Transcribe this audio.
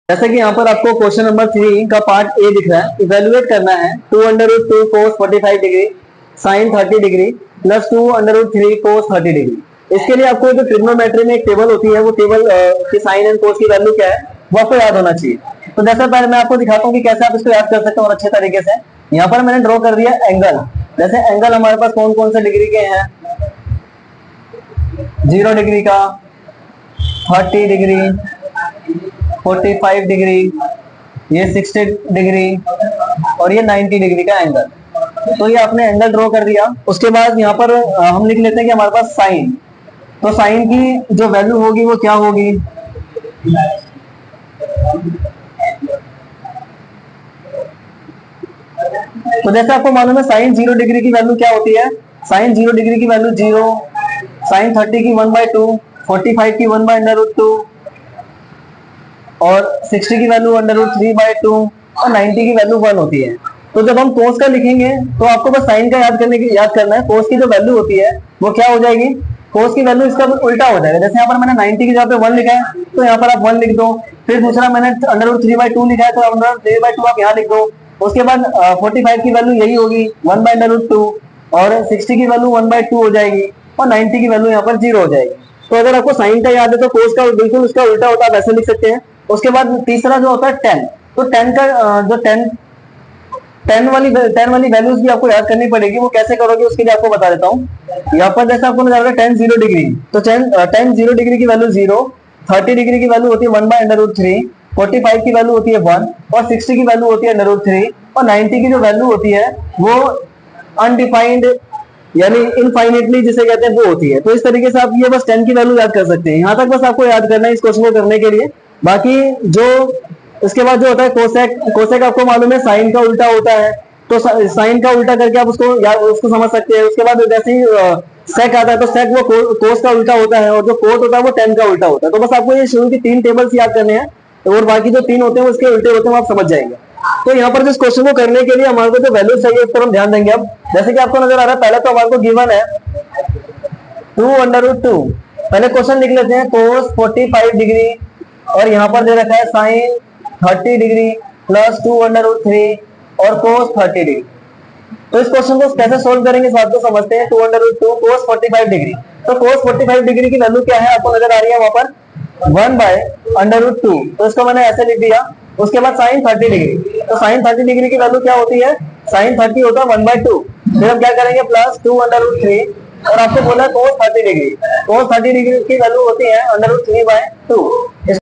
जैसे कि यहाँ पर आपको क्वेश्चन नंबर 3 का पार्ट ए दिख रहा है। इवेलुएट करना है 2√2 cos 45 degree sin 30 degree plus 2√3 cos 30 degree. इसके लिए आपको जो ट्रिग्नोमेट्री में एक टेबल होती है, वो टेबल की साइन एंड कोस की वैल्यू क्या है वो आपको याद होना चाहिए। तो जैसे पहले मैं आपको दिखाता हूँ कि कैसे आप इसको याद कर सकते हैं और अच्छे तरीके से। यहाँ पर मैंने ड्रॉ कर दिया एंगल। जैसे एंगल हमारे पास कौन कौन से डिग्री के हैं, 0 डिग्री का, 30 डिग्री, 45 डिग्री, ये 60 डिग्री और ये 90 डिग्री का एंगल। तो ये आपने एंगल ड्रॉ कर दिया। उसके बाद यहाँ पर हम लिख लेते हैं कि हमारे पास साइन। तो साइन की जो वैल्यू होगी वो क्या होगी, तो जैसे आपको मालूम है साइन 0 डिग्री की वैल्यू क्या होती है, साइन 0 डिग्री की वैल्यू 0, साइन 30 की 1/2, 45 की 1/√2 और 60 की वैल्यू √3/2 और 90 की वैल्यू 1 होती है। तो जब हम कोस का लिखेंगे तो आपको बस साइन का याद करना है। कोस की जो वैल्यू होती है वो क्या हो जाएगी, कोस की वैल्यू इसका उल्टा हो जाएगा। जैसे यहाँ पर मैंने 90 की जगह पे 1 लिखा है तो यहाँ पर आप 1 लिख दो। फिर दूसरा मैंने √3/2 लिखा है तो √3/2 आप यहाँ लिख दो। उसके बाद 45 की वैल्यू यही होगी 1/√2 और 60 की वैल्यू 1/2 हो जाएगी और 90 की वैल्यू यहाँ पर 0 हो जाएगी। तो अगर आपको साइन का याद है तो कोस का बिल्कुल उसका उल्टा होता है, आप ऐसे लिख सकते हैं। उसके बाद तीसरा जो होता है 10, तो 10 का जो 10 वाली वैल्यूज भी आपको याद करनी पड़ेगी। वो कैसे करोगे उसके लिए आपको बता देता हूँ। यहाँ पर जैसे आपको नजर आ रहा है 10 0 डिग्री, तो 10 0 डिग्री की वैल्यू 0, 30 डिग्री की वैल्यू होती है 1/√3, 45 की वैल्यू होती है 1 और 60 की वैल्यू होती है √3 और 90 की जो वैल्यू होती है वो अनडिफाइंड यानी इनफाइनेटली जिसे कहते हैं वो होती है। तो इस तरीके से आप ये बस 10 की वैल्यू याद कर सकते हैं। यहाँ तक बस आपको याद करना है इस क्वेश्चन को करने के लिए। बाकी जो इसके बाद जो होता है कोसेक, कोसेक आपको मालूम है साइन का उल्टा होता है। तो साइन का उल्टा करके आप उसको समझ सकते हैं। उसके बाद जैसे ही सेक आता है तो सेक वो कोस का उल्टा होता है और जो कोट होता है वो 10 का उल्टा होता है। तो बस आपको ये शुरू की 3 टेबल्स याद करने हैं और बाकी जो 3 होते हैं उसके उल्टे होते हैं, आप समझ जाएंगे। तो यहाँ पर जिस क्वेश्चन को करने के लिए हमारे को जो वैल्यू चाहिए उस पर हम ध्यान देंगे। अब जैसे कि आपको नजर आ रहा है, पहले तो हमारे को गिवन है 2√2। पहले क्वेश्चन लिख लेते हैं, कोस 45 डिग्री और यहाँ पर दे रखा है साइन 30 डिग्री प्लस 2√3 और कोस 30 डिग्री। तो इस क्वेश्चन को कैसे सोल्व करेंगे इस बात को समझते हैं। 2√2 कोस 45 डिग्री, तो कोस 45 डिग्री की वैल्यू क्या है आपको नजर आ रही है वहां पर 1/√2, तो इसको मैंने ऐसे लिख दिया। उसके बाद साइन 30 डिग्री, तो साइन 30 डिग्री की वैल्यू क्या होती है, साइन 30 होता है 1/2। फिर हम क्या करेंगे प्लस 2√3 और आपको बोला कोस 30 डिग्री, कोस 30 डिग्री की वैल्यू होती है √3/2।